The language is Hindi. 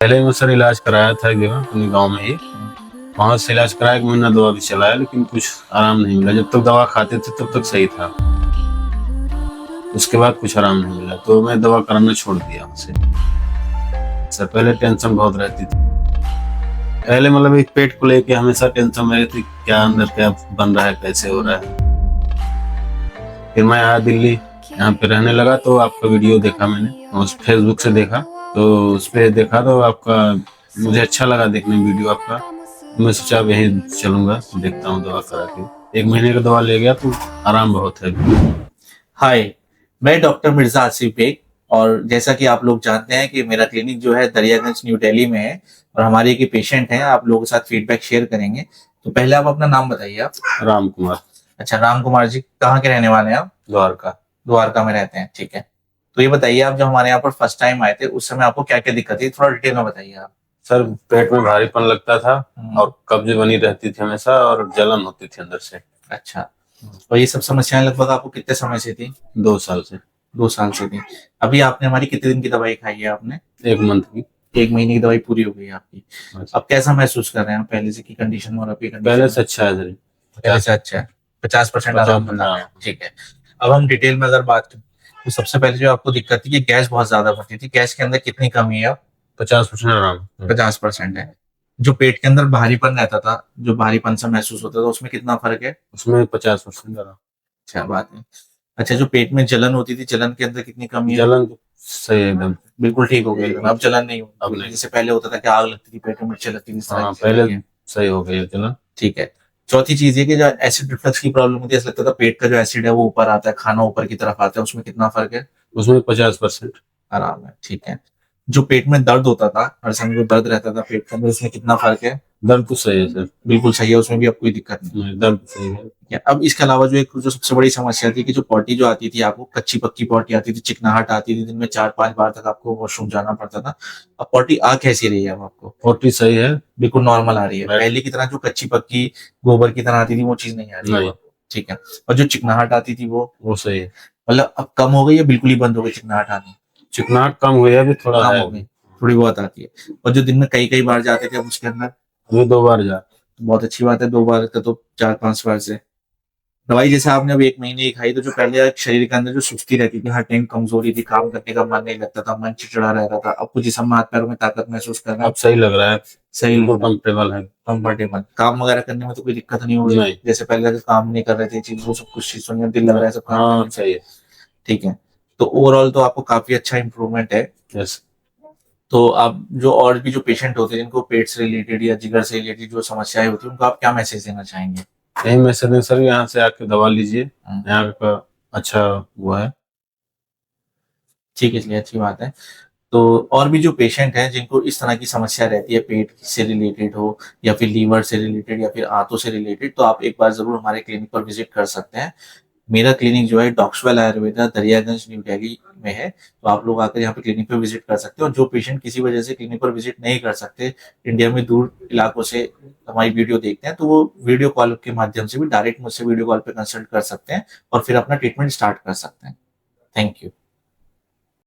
पहले मैं सर इलाज कराया था जो अपने गांव में ही। वहां से इलाज कराया, 1 महीना दवा भी चलाया, लेकिन कुछ आराम नहीं मिला। जब तक दवा खाते थे तब तक सही था, उसके बाद कुछ आराम नहीं मिला तो मैं दवा कराना छोड़ दिया उनसे। सर पहले टेंशन बहुत रहती थी, पहले मतलब एक पेट को लेके हमेशा टेंशन में रहती, क्या अंदर क्या बन रहा है, कैसे हो रहा है। फिर मैं आया दिल्ली, यहाँ पे रहने लगा तो आपका वीडियो देखा मैंने, उस फेसबुक से देखा, तो उस पे देखा तो आपका मुझे अच्छा लगा देखने वीडियो आपका। मैं सोचा अब यहीं चलूंगा, देखता हूँ दवा करा के। 1 महीने का दवा ले गया तो आराम बहुत है। हाय, मैं डॉक्टर मिर्जा आसिफ बेग। और जैसा कि आप लोग जानते हैं कि मेरा क्लिनिक जो है दरियागंज न्यू दिल्ली में है और हमारे एक पेशेंट हैं, आप लोगों के साथ फीडबैक शेयर करेंगे। तो पहले आप अपना नाम बताइए। आप राम कुमार। अच्छा, राम कुमार जी, कहाँ के रहने वाले हैं आप? द्वारका। द्वारका में रहते हैं, ठीक है। तो ये बताइए, आप जब हमारे यहाँ पर फर्स्ट टाइम आए थे उस समय आपको क्या क्या दिक्कत थी, थोड़ा डिटेल में बताइए आप। सर पेट में भारीपन लगता था और कब्ज बनी रहती थी हमेशा, और जलन होती थी अंदर से। अच्छा, और ये सब समस्याएं लगभग आपको कितने समय से थी? 2 साल से। 2 साल से थी। अभी आपने हमारी कितने दिन की दवाई खाई है आपने? 1 मंथ की। 1 महीने की दवाई पूरी हो गई है आपकी। अच्छा। अब कैसा महसूस कर रहे हैं पहले से की कंडीशन और अभी कंडीशन? पहले से अच्छा है सर। पहले से अच्छा है। 50% आराम बता रहे हैं, ठीक है। अब हम डिटेल में अगर बात करें तो सबसे पहले जो आपको दिक्कत थी कि गैस बहुत ज्यादा बनती थी, गैस के अंदर कितनी कमी है? 50% आराम। 50% है। जो पेट के अंदर भारीपन रहता था, जो भारीपन सा महसूस होता था, उसमें कितना फर्क है? उसमें 50% आराम। अच्छा, बात है। अच्छा, जो पेट में जलन होती थी, जलन के अंदर कितनी कमी है? जलन तो सही है एकदम। बिल्कुल ठीक हो गई, अब जलन नहीं अब होती नहीं। जैसे पहले होता था कि आग लगती थी पेट में, मिर्ची लगती थी, इस तरह हाँ की चीज़ पहले नहीं है। सही हो गई है जलन। ठीक है। चौथी चीज ये कि जो एसिड रिफ्लक्स की प्रॉब्लम होती है, ऐसा लगता था पेट का जो एसिड है वो ऊपर आता है, खाना ऊपर की तरफ आता है, उसमें कितना फर्क है? उसमें 50%। आराम है, ठीक है। जो पेट में दर्द होता था, हर समय जो दर्द रहता था पेट के अंदर, उसमें कितना फर्क है? दर्द तो सही है सर। बिल्कुल सही है, उसमें भी अब कोई दिक्कत नहीं नहीं, दर्द सही है। है। अब इसके अलावा जो एक जो सबसे बड़ी समस्या थी कि जो पॉटी जो आती थी आपको, कच्ची पक्की पॉटी आती थी, चिकनाहट आती थी, दिन में 4-5 बार तक आपको वॉशरूम जाना पड़ता था। अब पॉटी आ कैसी रही है अब आपको? 40 सही है। बिल्कुल नॉर्मल आ रही है, पहले की तरह जो कच्ची पक्की गोबर की तरह आती थी वो चीज नहीं आ रही है नहीं। अब आपको, ठीक है। और जो चिकनाहट आती थी वो सही है। मतलब अब कम हो गई है, बिल्कुल ही बंद हो गई चिकनाहट आनी? चिकनाहट कम हुई है, अभी थोड़ा कम है। हो गई, थोड़ी बहुत आती है। और जो दिन में कई कई बार जाते थे अब उसके अंदर? अभी 2 बार जा। बहुत अच्छी बात है, 2 बार का तो 4-5 बार से। दवाई जैसे आपने अब 1 महीने की खाई, तो जो पहले शरीर के अंदर जो सुस्ती रहती थी, हर टाइम कमजोरी थी, काम करने का मन नहीं लगता था, मन चिड़चिड़ा रहता था, अब कुछ जिसम में हाथ पैरों में ताकत महसूस कर रहे हैं? अब सही लग रहा है। सही लग रहा है, कंफर्टेबल है। कंफर्टेबल। काम वगैरह करने में तो कोई दिक्कत नहीं हो रही? नहीं। जैसे पहले अगर काम नहीं कर रहे थे चीज, वो सब कुछ चीज सुनने में दिल लग रहा है, सब काम हाँ करने में? सही है। ठीक है। तो ओवरऑल तो आपको काफी अच्छा इंप्रूवमेंट है। यस। तो आप जो और भी जो पेशेंट होते हैं जिनको पेट से रिलेटेड या जिगर से रिलेटेड जो समस्याएं होती है, उनको आप क्या मैसेज देना चाहेंगे? यही मैसेज है सर, यहाँ से आके दवा लीजिए, यहाँ का अच्छा हुआ है। ठीक है, चलिए, अच्छी बात है। तो और भी जो पेशेंट हैं जिनको इस तरह की समस्या रहती है, पेट से रिलेटेड हो या फिर लीवर से रिलेटेड या फिर आंतों से रिलेटेड, तो आप एक बार जरूर हमारे क्लिनिक पर विजिट कर सकते हैं। मेरा क्लिनिक जो है डॉक्सवेल आयुर्वेदा दरियागंज न्यू दिल्ली में है, तो आप लोग आकर यहाँ पे क्लिनिक पे विजिट कर सकते हैं। और जो पेशेंट किसी वजह से क्लिनिक पर विजिट नहीं कर सकते, इंडिया में दूर इलाकों से हमारी वीडियो देखते हैं, तो वो वीडियो कॉल के माध्यम से भी डायरेक्ट मुझसे वीडियो कॉल पे कंसल्ट कर सकते हैं और फिर अपना ट्रीटमेंट स्टार्ट कर सकते हैं। Thank you.